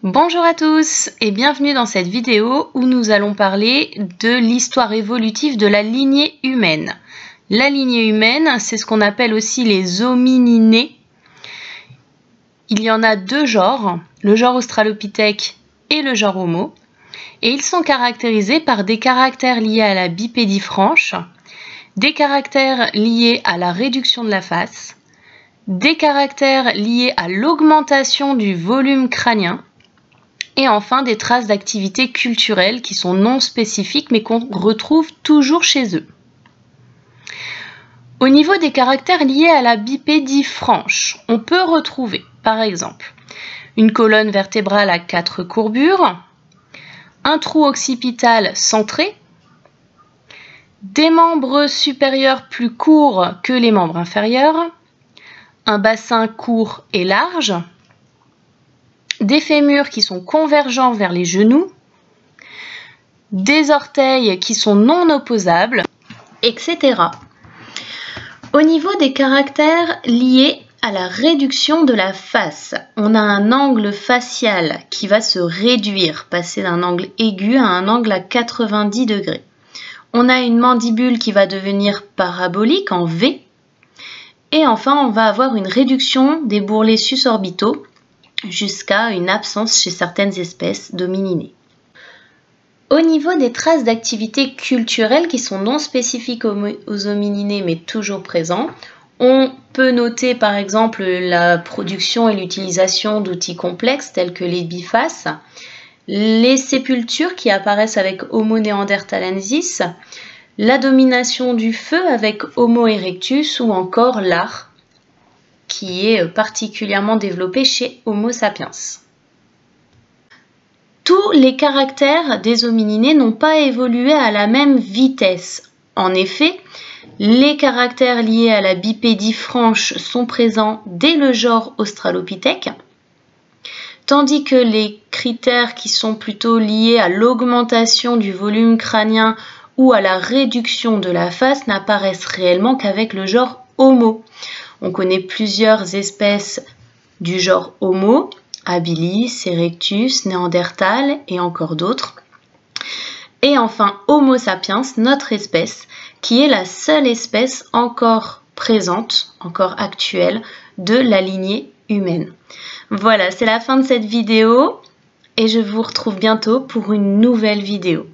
Bonjour à tous et bienvenue dans cette vidéo où nous allons parler de l'histoire évolutive de la lignée humaine. La lignée humaine, c'est ce qu'on appelle aussi les homininés. Il y en a deux genres, le genre Australopithèque et le genre Homo, et ils sont caractérisés par des caractères liés à la bipédie franche, des caractères liés à la réduction de la face, des caractères liés à l'augmentation du volume crânien, et enfin des traces d'activité culturelle qui sont non spécifiques mais qu'on retrouve toujours chez eux. Au niveau des caractères liés à la bipédie franche, on peut retrouver par exemple une colonne vertébrale à 4 courbures, un trou occipital centré, des membres supérieurs plus courts que les membres inférieurs, un bassin court et large, des fémurs qui sont convergents vers les genoux, des orteils qui sont non opposables, etc. Au niveau des caractères liés à la réduction de la face, on a un angle facial qui va se réduire, passer d'un angle aigu à un angle à 90 degrés. On a une mandibule qui va devenir parabolique en V. Et enfin, on va avoir une réduction des bourrelets susorbitaux jusqu'à une absence chez certaines espèces d'homininés. Au niveau des traces d'activité culturelle qui sont non spécifiques aux homininés mais toujours présents, on peut noter par exemple la production et l'utilisation d'outils complexes tels que les bifaces, les sépultures qui apparaissent avec Homo neanderthalensis, la domination du feu avec Homo erectus ou encore l'art qui est particulièrement développé chez Homo sapiens. Tous les caractères des homininés n'ont pas évolué à la même vitesse. En effet, les caractères liés à la bipédie franche sont présents dès le genre Australopithèque, tandis que les critères qui sont plutôt liés à l'augmentation du volume crânien ou à la réduction de la face n'apparaissent réellement qu'avec le genre Homo. On connaît plusieurs espèces du genre Homo, habilis, erectus, néandertal et encore d'autres. Et enfin Homo sapiens, notre espèce, qui est la seule espèce encore présente, encore actuelle, de la lignée humaine. Voilà, c'est la fin de cette vidéo et je vous retrouve bientôt pour une nouvelle vidéo.